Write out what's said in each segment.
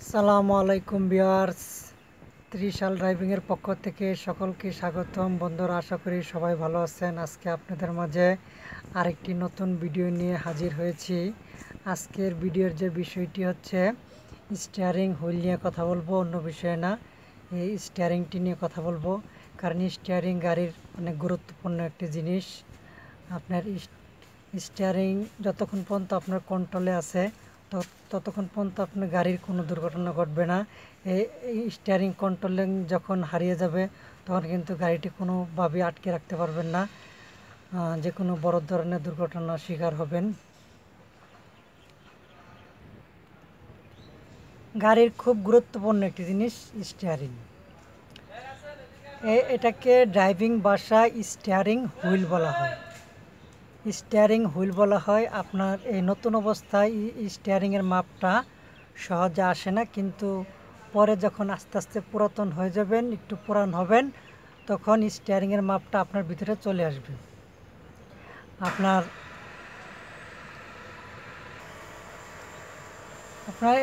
আসসালামু আলাইকুম ভিউয়ার্স, ত্রিশাল ড্রাইভিংয়ের পক্ষ থেকে সকলকে স্বাগতম। বন্ধুরা, আশা করি সবাই ভালো আছেন। আজকে আপনাদের মাঝে আরেকটি নতুন ভিডিও নিয়ে হাজির হয়েছি। আজকের ভিডিওর যে বিষয়টি হচ্ছে স্টিয়ারিং হুইল নিয়ে কথা বলবো, অন্য বিষয়ে না। এই স্টিয়ারিংটি নিয়ে কথা বলবো, কারণ স্টিয়ারিং গাড়ির অনেক গুরুত্বপূর্ণ একটি জিনিস। আপনার স্টিয়ারিং যতক্ষণ পর্যন্ত আপনার কন্ট্রোলে আছে ততক্ষণ পর্যন্ত আপনার গাড়ির কোনো দুর্ঘটনা ঘটবে না। এই স্টিয়ারিং কন্ট্রোলিং যখন হারিয়ে যাবে তখন কিন্তু গাড়িটি কোনোভাবেই আটকে রাখতে পারবেন না, যে কোনো বড় ধরনের দুর্ঘটনার শিকার হবেন। গাড়ির খুব গুরুত্বপূর্ণ একটি জিনিস স্টিয়ারিং। এটাকে ড্রাইভিং ভাষায় স্টিয়ারিং হুইল বলা হয়। স্টিয়ারিং হুইল বলা হয়। আপনার এই নতুন অবস্থায় স্টিয়ারিংয়ের মাপটা সহজে আসে না, কিন্তু পরে যখন আস্তে আস্তে পুরাতন হয়ে যাবেন, একটু পুরান হবেন, তখন স্টিয়ারিংয়ের মাপটা আপনার ভিতরে চলে আসবে। আপনার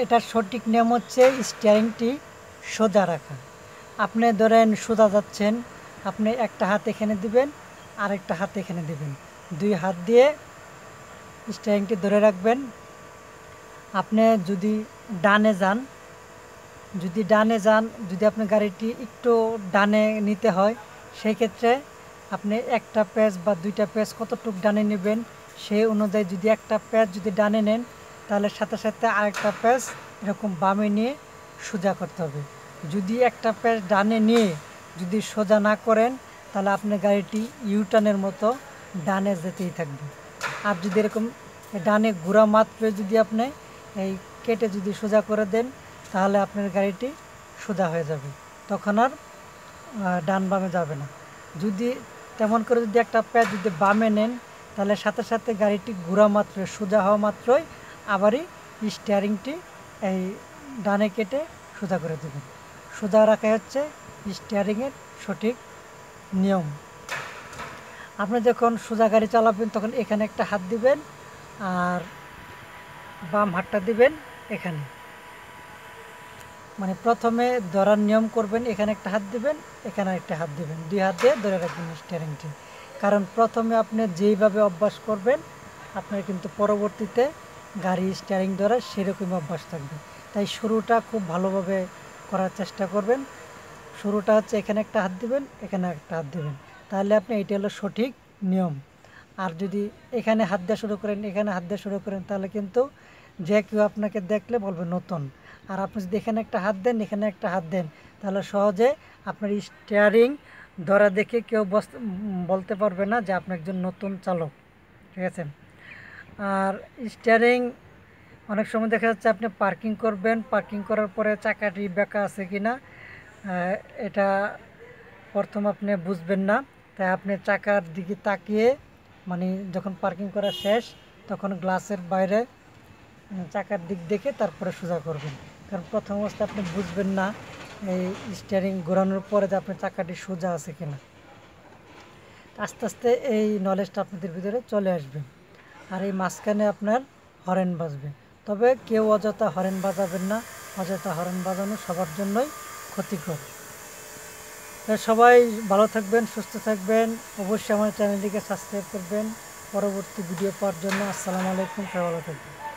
এটার সঠিক নিয়ম হচ্ছে স্টিয়ারিংটি সোজা রাখা। আপনি ধরেন সোজা যাচ্ছেন, আপনি একটা হাত এখানে দিবেন, আরেকটা হাত এখানে দিবেন, দুই হাত দিয়ে স্টিয়ারিংটি ধরে রাখবেন। আপনি যদি ডানে যান, যদি আপনি গাড়িটি একটু ডানে নিতে হয়, সেই ক্ষেত্রে আপনি একটা প্যাচ বা দুইটা প্যাচ কতটুকু ডানে নেবেন সেই অনুযায়ী, যদি একটা প্যাচ যদি ডানে নেন তাহলে সাথে সাথে আরেকটা প্যাচ এরকম বামে নিয়ে সোজা করতে হবে। যদি একটা প্যাচ ডানে নিয়ে যদি সোজা না করেন তাহলে আপনার গাড়িটি ইউটার্নের মতো ডানে যেতেই থাকবে। আর যদি এরকম ডানে ঘোরা মাত্রই যদি আপনি এই কেটে যদি সোজা করে দেন তাহলে আপনার গাড়িটি সোজা হয়ে যাবে, তখন আর ডান বামে যাবে না। যদি তেমন করে যদি একটা প্যাচ যদি বামে নেন তাহলে সাথে সাথে গাড়িটি ঘোরা মাত্রই, সোজা হওয়া মাত্রই আবারই স্টিয়ারিংটি এই ডানে কেটে সোজা করে দেবেন। সোজা রাখা হচ্ছে স্টিয়ারিংয়ের সঠিক নিয়ম। আপনি যখন সোজা গাড়ি চালাবেন তখন এখানে একটা হাত দিবেন আর বাম হাতটা দিবেন এখানে, মানে প্রথমে ধরার নিয়ম করবেন, এখানে একটা হাত দিবেন, এখানে একটা হাত দিবেন, দুই হাত দিয়ে ধরে রাখবেন স্টিয়ারিংটি। কারণ প্রথমে আপনি যেইভাবে অভ্যাস করবেন আপনার কিন্তু পরবর্তীতে গাড়ি স্টিয়ারিং ধরার সেরকমই অভ্যাস থাকবে। তাই শুরুটা খুব ভালোভাবে করার চেষ্টা করবেন। শুরুটা হচ্ছে এখানে একটা হাত দিবেন, এখানে একটা হাত দিবেন, তাহলে আপনি এইটা হলো সঠিক নিয়ম। আর যদি এখানে হাত দেওয়া শুরু করেন, এখানে হাত দেওয়া শুরু করেন, তাহলে কিন্তু যে কেউ আপনাকে দেখলে বলবে নতুন। আর আপনি যদি এখানে একটা হাত দেন, এখানে একটা হাত দেন, তাহলে সহজে আপনার স্টিয়ারিং ধরা দেখে কেউ বলতে পারবে না যে আপনি একজন নতুন চালক। ঠিক আছে? আর স্টিয়ারিং অনেক সময় দেখা যাচ্ছে আপনি পার্কিং করবেন, পার্কিং করার পরে চাকাটি বেঁকা আছে কি না এটা প্রথম আপনি বুঝবেন না। তাই আপনি চাকার দিকে তাকিয়ে, মানে যখন পার্কিং করা শেষ তখন গ্লাসের বাইরে চাকার দিক দেখে তারপরে সোজা করবেন। কারণ প্রথম অবস্থায় আপনি বুঝবেন না এই স্টিয়ারিং ঘোরানোর পরে যে আপনার চাকাটি সোজা আছে কিনা। আস্তে আস্তে এই নলেজটা আপনাদের ভিতরে চলে আসবে। আর এই মাঝখানে আপনার হরেন বাজবে, তবে কেউ অযথা হরেন বাজাবেন না। অযথা হরেন বাজানো সবার জন্যই ক্ষতিকর। সবাই ভালো থাকবেন, সুস্থ থাকবেন। অবশ্যই আমার চ্যানেলটিকে সাবস্ক্রাইব করবেন পরবর্তী ভিডিও পাওয়ার জন্য। আসসালামু আলাইকুম, সবাই ভালো থাকবেন।